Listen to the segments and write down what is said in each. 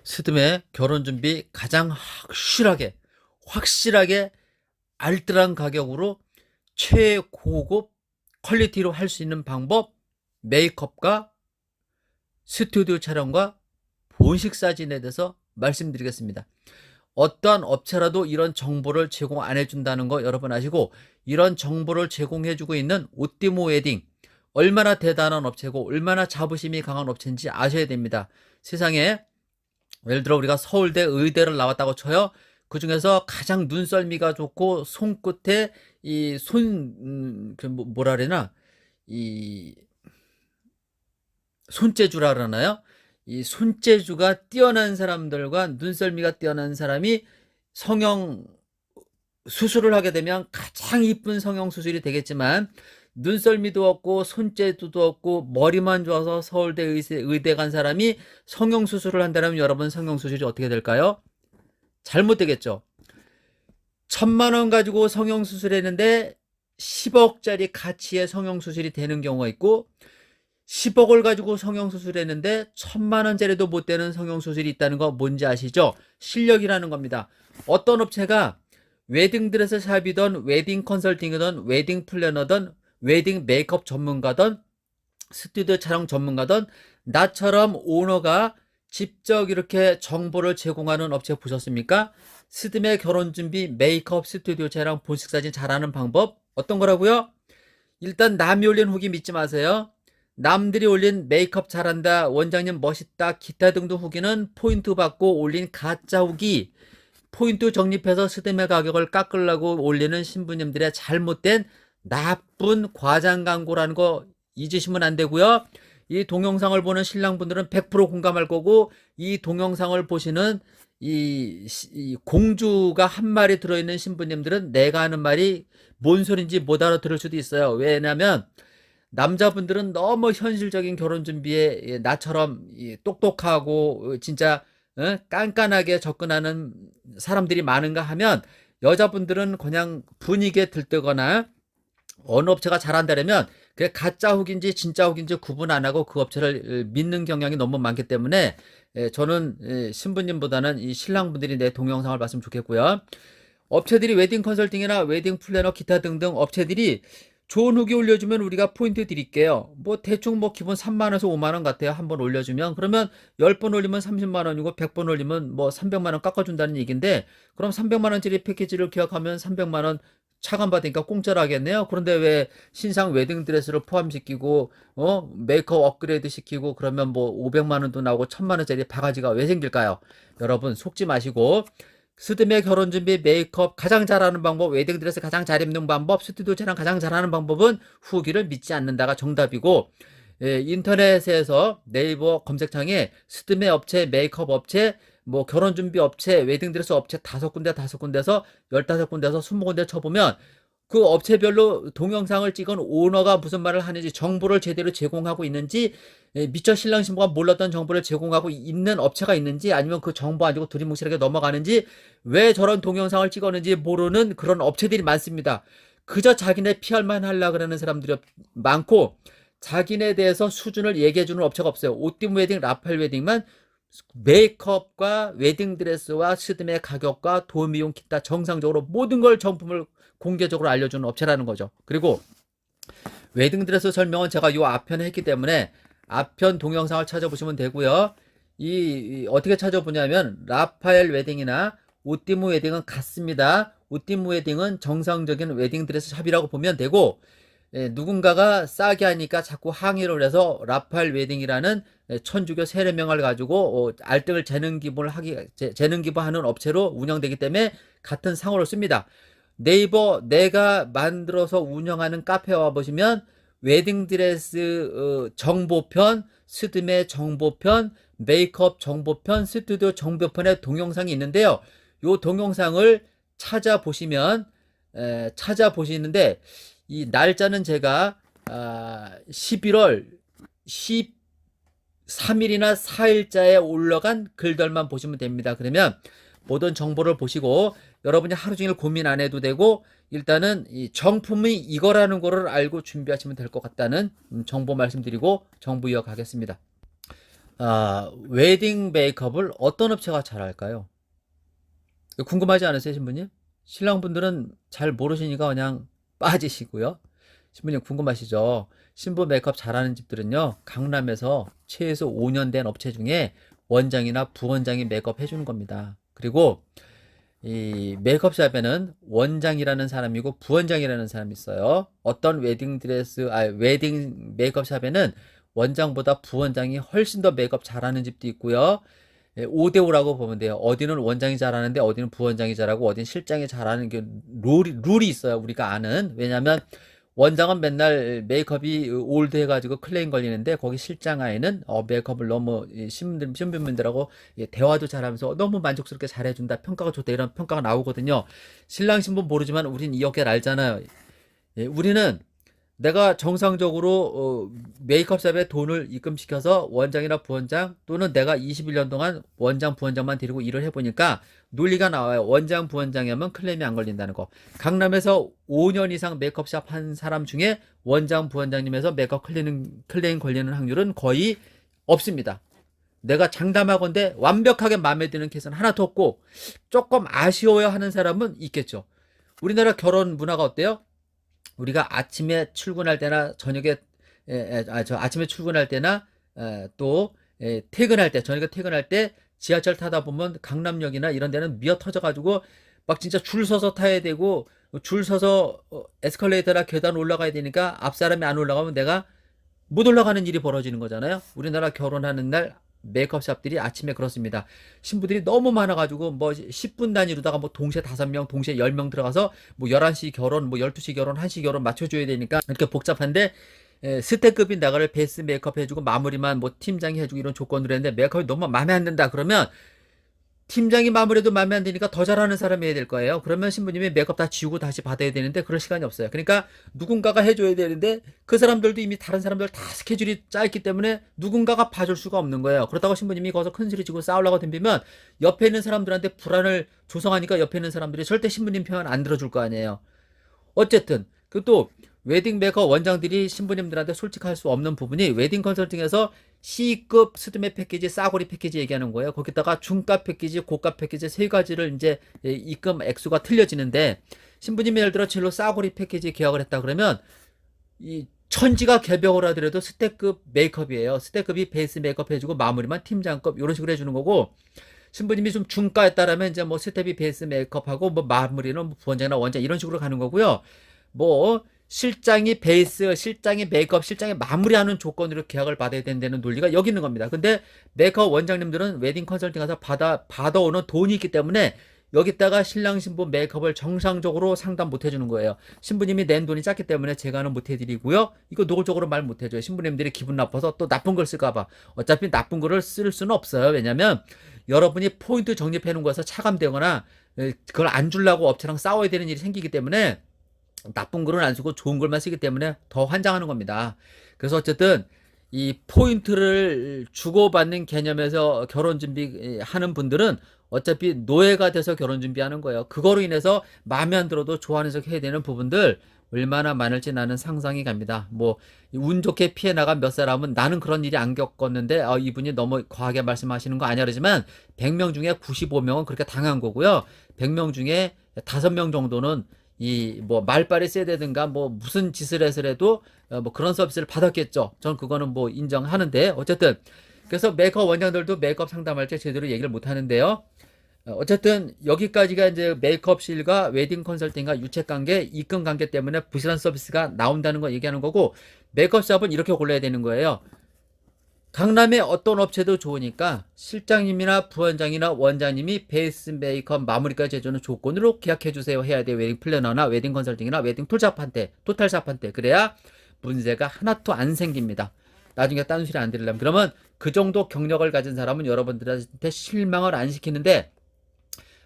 스드메 결혼 준비 가장 확실하게 알뜰한 가격으로 최고급 퀄리티로 할 수 있는 방법, 메이크업과 스튜디오 촬영과 본식 사진에 대해서 말씀드리겠습니다. 어떠한 업체라도 이런 정보를 제공 안 해준다는 거 여러분 아시고, 이런 정보를 제공해주고 있는 오띠모 웨딩, 얼마나 대단한 업체고 얼마나 자부심이 강한 업체인지 아셔야 됩니다. 세상에 예를 들어 우리가 서울대 의대를 나왔다고 쳐요. 그 중에서 가장 눈썰미가 좋고 손끝에 뭐라 그러나 이 손재주라 그러나요? 이 손재주가 뛰어난 사람들과 눈썰미가 뛰어난 사람이 성형 수술을 하게 되면 가장 이쁜 성형 수술이 되겠지만, 눈썰미도 없고 손재주도 없고 머리만 좋아서 서울대 의대 간 사람이 성형 수술을 한다면 여러분 성형 수술이 어떻게 될까요? 잘못되겠죠. 1,000만 원 가지고 성형 수술했는데 10억짜리 가치의 성형 수술이 되는 경우가 있고, 10억을 가지고 성형 수술했는데 1,000만 원짜리도 못 되는 성형 수술이 있다는 거 뭔지 아시죠? 실력이라는 겁니다. 어떤 업체가 웨딩드레스 샵이든 웨딩 컨설팅이든 웨딩 플래너든 웨딩 메이크업 전문가든 스튜디오 촬영 전문가든 나처럼 오너가 직접 이렇게 정보를 제공하는 업체 보셨습니까? 스드메 결혼준비 메이크업 스튜디오 촬영 본식 사진 잘하는 방법 어떤 거라고요? 일단 남이 올린 후기 믿지 마세요. 남들이 올린 메이크업 잘한다, 원장님 멋있다, 기타 등등 후기는 포인트 받고 올린 가짜 후기, 포인트 적립해서 스드메 가격을 깎으려고 올리는 신부님들의 잘못된 나쁜 과장 광고라는 거 잊으시면 안 되고요. 이 동영상을 보는 신랑분들은 100% 공감할 거고, 이 동영상을 보시는 이 공주가 한 마리 들어있는 신부님들은 내가 하는 말이 뭔 소린지 못 알아들을 수도 있어요. 왜냐면 남자분들은 너무 현실적인 결혼 준비에 나처럼 똑똑하고 진짜 깐깐하게 접근하는 사람들이 많은가 하면, 여자분들은 그냥 분위기에 들뜨거나 어느 업체가 잘한다면 그게 가짜 후기인지 진짜 후기인지 구분 안 하고 그 업체를 믿는 경향이 너무 많기 때문에, 저는 신부님보다는 이 신랑분들이 내 동영상을 봤으면 좋겠고요. 업체들이 웨딩 컨설팅이나 웨딩 플래너 기타 등등 업체들이 좋은 후기 올려주면 우리가 포인트 드릴게요. 뭐 대충 뭐 기본 3만원에서 5만원 같아요. 한번 올려주면. 그러면 10번 올리면 30만원이고 100번 올리면 뭐 300만원 깎아준다는 얘기인데, 그럼 300만원짜리 패키지를 계약하면 300만원 차감받으니까 공짜로 하겠네요. 그런데 왜 신상 웨딩 드레스를 포함시키고 메이크업 업그레이드 시키고 그러면 뭐 500만원도 나오고 1,000만원짜리 바가지가 왜 생길까요? 여러분 속지 마시고, 스드메 결혼 준비 메이크업 가장 잘하는 방법, 웨딩드레스 가장 잘 입는 방법, 스튜디오 촬영 가장 잘하는 방법은 후기를 믿지 않는다가 정답이고, 인터넷에서 네이버 검색창에 스드메 업체, 메이크업 업체, 뭐 결혼 준비 업체, 웨딩드레스 업체 5군데서 15군데서 20군데 쳐보면 그 업체별로 동영상을 찍은 오너가 무슨 말을 하는지, 정보를 제대로 제공하고 있는지, 미처 신랑 신부가 몰랐던 정보를 제공하고 있는 업체가 있는지, 아니면 그 정보 안 주고 두리뭉실하게 넘어가는지, 왜 저런 동영상을 찍었는지 모르는 그런 업체들이 많습니다. 그저 자기네 PR만 하려고 그러는 사람들이 많고, 자기네 대해서 수준을 얘기해주는 업체가 없어요. 오띠모 웨딩, 라팔 웨딩만 메이크업과 웨딩드레스와 스드메 가격과 도미용 기타 정상적으로 모든 걸 정품을 공개적으로 알려주는 업체라는 거죠. 그리고 웨딩드레스 설명은 제가 요 앞편에 했기 때문에 앞편 동영상을 찾아보시면 되고요. 어떻게 찾아보냐면 라파엘 웨딩이나 오띠모 웨딩은 같습니다. 오띠모 웨딩은 정상적인 웨딩드레스 샵이라고 보면 되고, 누군가가 싸게 하니까 자꾸 항의를 해서 라팔 웨딩이라는 천주교 세례명을 가지고 알뜰 재능 기부하는 업체로 운영되기 때문에 같은 상호를 씁니다. 네이버 내가 만들어서 운영하는 카페 와보시면 웨딩드레스 정보편, 스드메 정보편, 메이크업 정보편, 스튜디오 정보편의 동영상이 있는데요. 요 동영상을 찾아보시는데, 이 날짜는 제가 11월 13일이나 4일자에 올라간 글들만 보시면 됩니다. 그러면 모든 정보를 보시고 여러분이 하루 종일 고민 안 해도 되고, 일단은 이 정품이 이거라는 거를 알고 준비하시면 될 것 같다는 정보 말씀드리고 정보 이어가겠습니다. 웨딩 메이크업을 어떤 업체가 잘할까요? 궁금하지 않으세요, 신부님? 신랑분들은 잘 모르시니까 그냥 빠지시고요. 신부님 궁금하시죠? 신부 메이크업 잘하는 집들은요, 강남에서 최소 5년 된 업체 중에 원장이나 부원장이 메이크업 해주는 겁니다. 그리고 이 메이크업샵에는 원장이라는 사람이고 부원장이라는 사람이 있어요. 어떤 웨딩 메이크업샵에는 원장보다 부원장이 훨씬 더 메이크업 잘하는 집도 있고요. 5대5라고 보면 돼요. 어디는 원장이 잘하는데 어디는 부원장이 잘하고 어디는 실장이 잘하는 게 룰이 있어요. 우리가 아는. 왜냐면 원장은 맨날 메이크업이 올드 해가지고 클레임 걸리는데 거기 실장 아이는 메이크업을 너무 신부님들하고 대화도 잘하면서 너무 만족스럽게 잘해준다. 평가가 좋다. 이런 평가가 나오거든요. 신랑 신부 모르지만 우린 이 어깨를 알잖아요. 우리는 내가 정상적으로 메이크업샵에 돈을 입금시켜서 원장이나 부원장 또는 내가 21년 동안 원장 부원장만 데리고 일을 해보니까 논리가 나와요. 원장 부원장이 하면 클레임이 안 걸린다는 거. 강남에서 5년 이상 메이크업샵 한 사람 중에 원장 부원장님에서 메이크업 클레임 걸리는 확률은 거의 없습니다. 내가 장담하건대 완벽하게 마음에 드는 케이스는 하나도 없고 조금 아쉬워야 하는 사람은 있겠죠. 우리나라 결혼 문화가 어때요? 우리가 아침에 출근할 때나 저녁에 아침에 출근할 때나 또 퇴근할 때 저녁에 퇴근할 때 지하철 타다 보면 강남역이나 이런 데는 미어 터져 가지고 막 진짜 줄 서서 타야 되고 줄 서서 에스컬레이터나 계단 올라가야 되니까 앞 사람이 안 올라가면 내가 못 올라가는 일이 벌어지는 거잖아요. 우리나라 결혼하는 날 메이크업샵들이 아침에 그렇습니다. 신부들이 너무 많아가지고 뭐 10분 단위로다가 뭐 동시에 5명, 동시에 10명 들어가서 뭐 11시 결혼, 뭐 12시 결혼, 1시 결혼 맞춰줘야 되니까 이렇게 복잡한데 스텝급인 나가를 베이스 메이크업 해주고 마무리만 뭐 팀장이 해주고 이런 조건으로 했는데 메이크업이 너무 마음에 안 든다 그러면 팀장이 마무리도 마음에 안 드니까 더 잘하는 사람이 해야 될 거예요. 그러면 신부님이 메이크업 다 지우고 다시 받아야 되는데 그럴 시간이 없어요. 그러니까 누군가가 해줘야 되는데 그 사람들도 이미 다른 사람들 다 스케줄이 짜있기 때문에 누군가가 봐줄 수가 없는 거예요. 그렇다고 신부님이 거기서 큰 소리 치고 싸우려고 덤비면 옆에 있는 사람들한테 불안을 조성하니까 옆에 있는 사람들이 절대 신부님 편 안 들어줄 거 아니에요. 어쨌든 그또 웨딩 메이커 원장들이 신부님들한테 솔직할 수 없는 부분이 웨딩 컨설팅에서 C급 스드메 패키지, 싸구리 패키지 얘기하는 거예요. 거기다가 중가 패키지, 고가 패키지 세 가지를 이제 입금 액수가 틀려지는데 신부님이 예를 들어 진로 싸구리 패키지 계약을 했다 그러면 이 천지가 개벽을 하더라도 스텝급 메이크업이에요. 스텝급이 베이스 메이크업 해주고 마무리만 팀장급 이런 식으로 해주는 거고 신부님이 좀 중가였다라면 이제 뭐 스텝이 베이스 메이크업하고 뭐 마무리는 뭐 부원장이나 원장 이런 식으로 가는 거고요. 뭐 실장이 베이스, 실장이 메이크업, 실장이 마무리하는 조건으로 계약을 받아야 된다는 논리가 여기 있는 겁니다. 근데 메이크업 원장님들은 웨딩 컨설팅 가서 받아오는 돈이 있기 때문에 여기다가 신랑 신부 메이크업을 정상적으로 상담 못 해주는 거예요. 신부님이 낸 돈이 작기 때문에 제가는 못 해드리고요. 이거 노골적으로 말 못 해줘요. 신부님들이 기분 나빠서 또 나쁜 걸 쓸까봐. 어차피 나쁜 거를 쓸 수는 없어요. 왜냐면 여러분이 포인트 적립해 놓은 거에서 차감되거나 그걸 안 주려고 업체랑 싸워야 되는 일이 생기기 때문에 나쁜 글은 안 쓰고 좋은 글만 쓰기 때문에 더 환장하는 겁니다. 그래서 어쨌든 이 포인트를 주고받는 개념에서 결혼 준비하는 분들은 어차피 노예가 돼서 결혼 준비하는 거예요. 그거로 인해서 마음에 안 들어도 좋아하는 척 해야 되는 부분들 얼마나 많을지 나는 상상이 갑니다. 뭐 운 좋게 피해 나간 몇 사람은 나는 그런 일이 안 겪었는데 이분이 너무 과하게 말씀하시는 거 아니야 그러지만 100명 중에 95명은 그렇게 당한 거고요. 100명 중에 5명 정도는 이 뭐 말빨이 세대든가 뭐 무슨 짓을 해서라도 뭐 그런 서비스를 받았겠죠. 전 그거는 뭐 인정하는데 어쨌든 그래서 메이크업 원장들도 메이크업 상담할 때 제대로 얘기를 못 하는데요. 어쨌든 여기까지가 이제 메이크업실과 웨딩 컨설팅과 유책 관계, 입금 관계 때문에 부실한 서비스가 나온다는 거 얘기하는 거고 메이크업샵은 이렇게 골라야 되는 거예요. 강남의 어떤 업체도 좋으니까 실장님이나 부원장이나 원장님이 베이스 메이크업 마무리까지 해주는 조건으로 계약해주세요 해야 돼요. 웨딩 플래너나 웨딩 컨설팅이나 웨딩 툴샵한테 토탈샵한테 그래야 문제가 하나도 안 생깁니다. 나중에 딴 소리 안 들으려면 그러면 그 정도 경력을 가진 사람은 여러분들한테 실망을 안 시키는데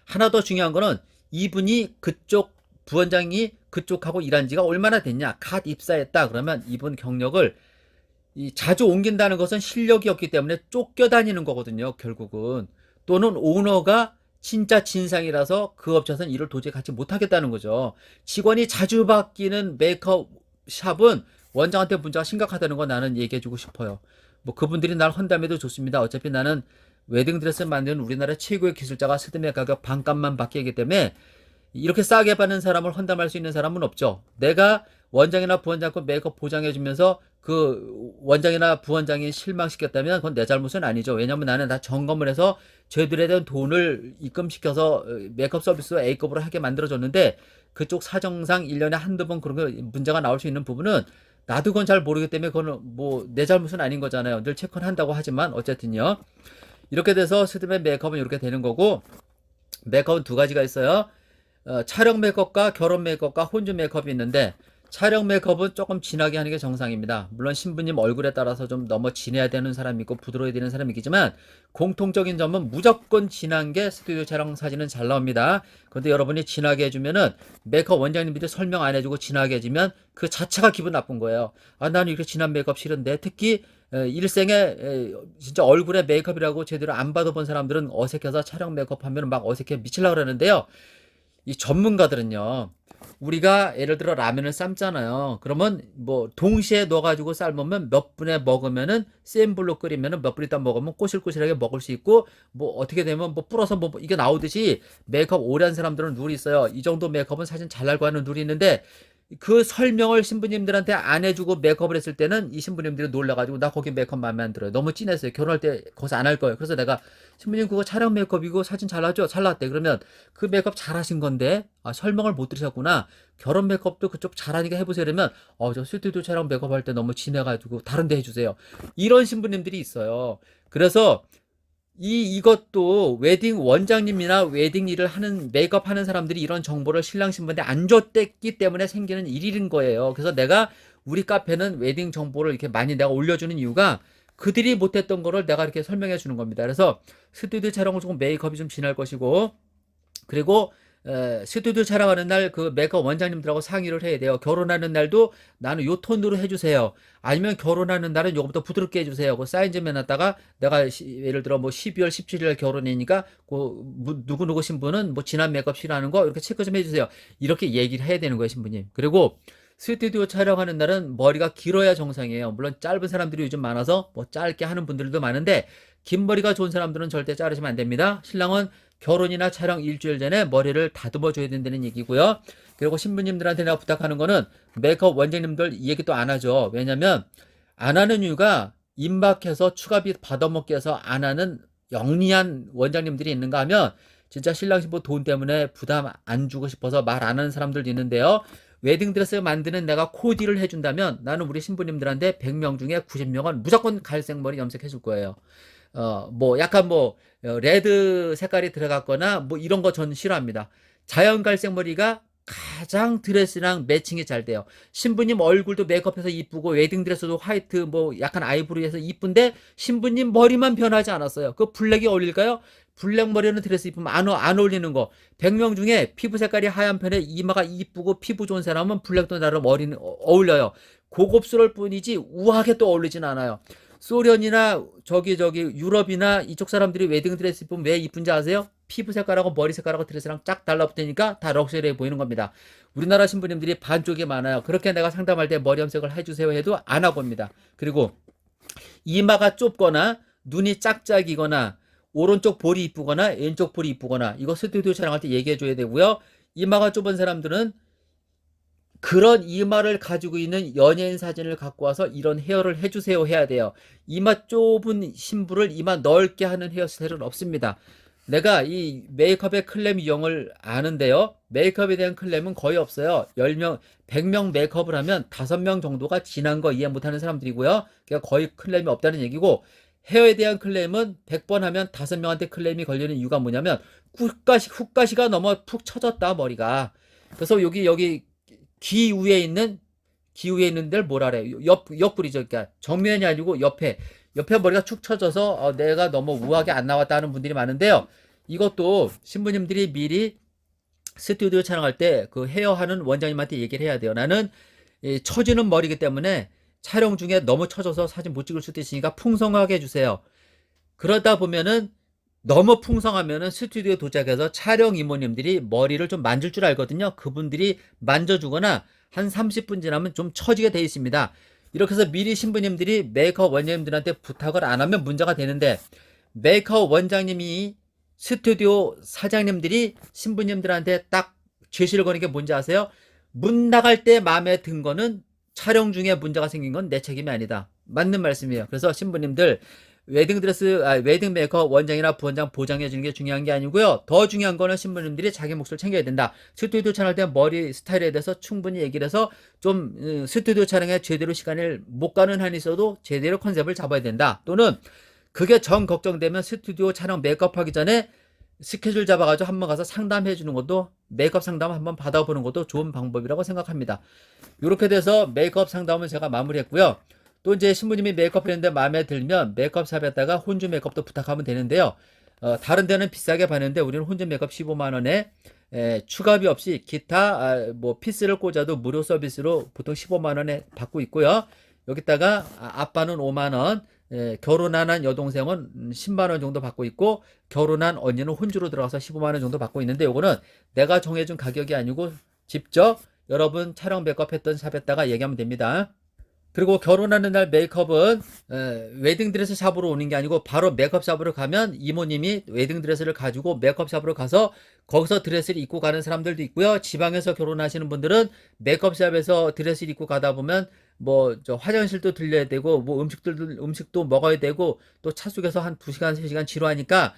하나 더 중요한 거는 이분이 그쪽 부원장이 그쪽하고 일한 지가 얼마나 됐냐 갓 입사했다 그러면 이분 경력을 자주 옮긴다는 것은 실력이 없기 때문에 쫓겨다니는 거거든요. 결국은 또는 오너가 진짜 진상이라서 그 업체에서는 일을 도저히 같이 못하겠다는 거죠. 직원이 자주 바뀌는 메이크업 샵은 원장한테 문제가 심각하다는 거 나는 얘기해주고 싶어요. 뭐 그분들이 날 헌담해도 좋습니다. 어차피 나는 웨딩드레스 만드는 우리나라 최고의 기술자가 스드메 가격 반값만 받게 하기 때문에 이렇게 싸게 받는 사람을 헌담할 수 있는 사람은 없죠. 내가 원장이나 부원장 거 메이크업 보장해주면서 그 원장이나 부원장이 실망시켰다면 그건 내 잘못은 아니죠. 왜냐면 나는 다 점검을 해서 저희들에 대한 돈을 입금시켜서 메이크업 서비스 A급으로 하게 만들어줬는데 그쪽 사정상 1년에 한두 번 그런 거 문제가 나올 수 있는 부분은 나도 그건 잘 모르기 때문에 그건 뭐 내 잘못은 아닌 거잖아요. 늘 체크는 한다고 하지만 어쨌든요. 이렇게 돼서 스드메 메이크업은 이렇게 되는 거고 메이크업은 두 가지가 있어요. 촬영 메이크업과 결혼 메이크업과 혼주 메이크업이 있는데 촬영 메이크업은 조금 진하게 하는 게 정상입니다. 물론 신부님 얼굴에 따라서 좀 너무 진해야 되는 사람이 있고 부드러워야 되는 사람이 있지만 공통적인 점은 무조건 진한 게 스튜디오 촬영 사진은 잘 나옵니다. 그런데 여러분이 진하게 해주면은 메이크업 원장님들이 설명 안 해주고 진하게 해주면 그 자체가 기분 나쁜 거예요. 아, 나는 이렇게 진한 메이크업 싫은데 특히 일생에 진짜 얼굴에 메이크업이라고 제대로 안 받아본 사람들은 어색해서 촬영 메이크업 하면 막 어색해 미치려고 그러는데요. 이 전문가들은요, 우리가 예를 들어 라면을 삶잖아요. 그러면 뭐 동시에 넣어가지고 삶으면 몇 분에 먹으면은 센 불로 끓이면은 몇 분 있다 먹으면 꼬실꼬실하게 먹을 수 있고 뭐 어떻게 되면 뭐 불어서 뭐 이게 나오듯이 메이크업 오래 한 사람들은 룰이 있어요. 이 정도 메이크업은 사실 잘 날고 하는 룰이 있는데 그 설명을 신부님들한테 안 해주고 메이크업을 했을 때는 이 신부님들이 놀라가지고 나 거기 메이크업 마음에 안 들어요. 너무 진했어요. 결혼할 때 거기서 안 할 거예요. 그래서 내가 신부님 그거 촬영 메이크업이고 사진 잘 나죠? 잘 나왔대. 그러면 그 메이크업 잘 하신 건데 아, 설명을 못 들으셨구나. 결혼 메이크업도 그쪽 잘하니까 해보세요. 그러면 저 스튜디오 촬영 메이크업 할 때 너무 진해가지고 다른 데 해주세요. 이런 신부님들이 있어요. 그래서 이것도 웨딩 원장님이나 웨딩 일을 하는 메이크업 하는 사람들이 이런 정보를 신랑 신부한테 안 줬기 때문에 생기는 일인 거예요. 그래서 내가 우리 카페는 웨딩 정보를 이렇게 많이 내가 올려주는 이유가 그들이 못했던 거를 내가 이렇게 설명해 주는 겁니다. 그래서 스튜디오 촬영은 조금 메이크업이 좀 진할 것이고 그리고 스튜디오 촬영하는 날 그 메이크업 원장님들하고 상의를 해야 돼요. 결혼하는 날도 나는 요 톤으로 해주세요. 아니면 결혼하는 날은 요거부터 부드럽게 해주세요. 그 사인 좀 해놨다가 내가 예를 들어 뭐 12월 17일 결혼이니까 그 누구누구 신부는 뭐 진한 메이크업 싫어하는 거 이렇게 체크 좀 해주세요. 이렇게 얘기를 해야 되는 거예요, 신부님. 그리고 스튜디오 촬영하는 날은 머리가 길어야 정상이에요. 물론 짧은 사람들이 요즘 많아서 뭐 짧게 하는 분들도 많은데 긴 머리가 좋은 사람들은 절대 자르시면 안 됩니다. 신랑은 결혼이나 촬영 일주일 전에 머리를 다듬어 줘야 된다는 얘기고요. 그리고 신부님들한테 내가 부탁하는 거는 메이크업 원장님들 이 얘기 또 안 하죠. 왜냐면 안 하는 이유가 임박해서 추가비 받아먹기 해서 안 하는 영리한 원장님들이 있는가 하면 진짜 신랑 신부 돈 때문에 부담 안 주고 싶어서 말 안 하는 사람들도 있는데요. 웨딩드레스 만드는 내가 코디를 해준다면 나는 우리 신부님들한테 100명 중에 90명은 무조건 갈색 머리 염색해 줄 거예요. 뭐 약간 뭐 레드 색깔이 들어갔거나 뭐 이런 거 저는 싫어합니다. 자연 갈색 머리가 가장 드레스랑 매칭이 잘 돼요. 신부님 얼굴도 메이크업해서 이쁘고 웨딩드레스도 화이트 뭐 약간 아이보리해서 이쁜데 신부님 머리만 변하지 않았어요. 그 블랙이 어울릴까요? 블랙 머리는 드레스 입으면 안 어울리는 거. 100명 중에 피부 색깔이 하얀 편에 이마가 이쁘고 피부 좋은 사람은 블랙도 나름 어울려요. 고급스러울 뿐이지 우아하게 또 어울리진 않아요. 소련이나 저기 유럽이나 이쪽 사람들이 웨딩 드레스 입으면 왜 이쁜지 아세요? 피부 색깔하고 머리 색깔하고 드레스랑 쫙 달라붙으니까 다 럭셔리해 보이는 겁니다. 우리나라 신부님들이 반쪽이 많아요. 그렇게 내가 상담할 때 머리 염색을 해주세요 해도 안 하고 옵니다. 그리고 이마가 좁거나 눈이 짝짝이거나 오른쪽 볼이 이쁘거나 왼쪽 볼이 이쁘거나 이거 스튜디오 촬영할 때 얘기해 줘야 되고요. 이마가 좁은 사람들은 그런 이마를 가지고 있는 연예인 사진을 갖고 와서 이런 헤어를 해주세요 해야 돼요. 이마 좁은 신부를 이마 넓게 하는 헤어스타일은 없습니다. 내가 이 메이크업의 클램 유형을 아는데요. 메이크업에 대한 클램은 거의 없어요. 10명, 100명 메이크업을 하면 5명 정도가 진한 거 이해 못하는 사람들이고요. 그러니까 거의 클램이 없다는 얘기고 헤어에 대한 클램은 100번 하면 5명한테 클램이 걸리는 이유가 뭐냐면 훅가시가 너무 푹 처졌다 머리가. 그래서 여기 귀 위에 있는 데를 뭐라 그래? 옆구리죠. 그러니까 정면이 아니고 옆에 머리가 축 처져서 내가 너무 우아하게 안 나왔다 하는 분들이 많은데요. 이것도 신부님들이 미리 스튜디오 촬영할 때 그 헤어하는 원장님한테 얘기를 해야 돼요. 나는 처지는 머리이기 때문에 촬영 중에 너무 처져서 사진 못 찍을 수도 있으니까 풍성하게 해주세요. 그러다 보면은 너무 풍성하면은 스튜디오 도착해서 촬영 이모님들이 머리를 좀 만질 줄 알거든요. 그분들이 만져주거나 한 30분 지나면 좀 처지게 돼 있습니다. 이렇게 해서 미리 신부님들이 메이크업 원장님들한테 부탁을 안 하면 문제가 되는데, 메이크업 원장님이 스튜디오 사장님들이 신부님들한테 딱 제시를 거는 게 뭔지 아세요? 문 나갈 때 마음에 든 거는 촬영 중에 문제가 생긴 건 내 책임이 아니다. 맞는 말씀이에요. 그래서 신부님들 웨딩 메이크업 원장이나 부원장 보장해 주는 게 중요한 게 아니고요. 더 중요한 거는 신부님들이 자기 몫을 챙겨야 된다. 스튜디오 촬영할 때 머리 스타일에 대해서 충분히 얘기를 해서 좀 스튜디오 촬영에 제대로 시간을 못 가는 한이 있어도 제대로 컨셉을 잡아야 된다. 또는 그게 정 걱정되면 스튜디오 촬영 메이크업 하기 전에 스케줄 잡아가지고 한번 가서 상담해 주는 것도, 메이크업 상담 한번 받아보는 것도 좋은 방법이라고 생각합니다. 이렇게 돼서 메이크업 상담은 제가 마무리했고요. 또 이제 신부님이 메이크업 했는데 마음에 들면 메이크업 샵에다가 혼주 메이크업도 부탁하면 되는데요. 다른 데는 비싸게 받는데 우리는 혼주 메이크업 15만 원에 추가비 없이 기타 뭐 피스를 꽂아도 무료 서비스로 보통 15만 원에 받고 있고요. 여기다가 아빠는 5만 원, 결혼한 여동생은 10만 원 정도 받고 있고, 결혼한 언니는 혼주로 들어가서 15만 원 정도 받고 있는데, 요거는 내가 정해준 가격이 아니고 직접 여러분 촬영 메이크업 했던 샵에다가 얘기하면 됩니다. 그리고 결혼하는 날 메이크업은 웨딩드레스 샵으로 오는 게 아니고 바로 메이크업 샵으로 가면 이모님이 웨딩드레스를 가지고 메이크업 샵으로 가서 거기서 드레스를 입고 가는 사람들도 있고요. 지방에서 결혼하시는 분들은 메이크업 샵에서 드레스를 입고 가다 보면 뭐 저 화장실도 들려야 되고 뭐 음식도 먹어야 되고 또 차 속에서 한 2시간 3시간 지루하니까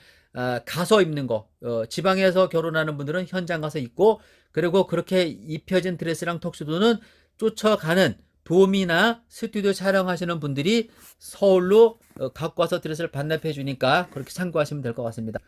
가서 입는 거, 지방에서 결혼하는 분들은 현장 가서 입고, 그리고 그렇게 입혀진 드레스랑 턱시도는 쫓아가는 돔이나 스튜디오 촬영하시는 분들이 서울로 갖고 와서 드레스를 반납해 주니까 그렇게 참고하시면 될 것 같습니다.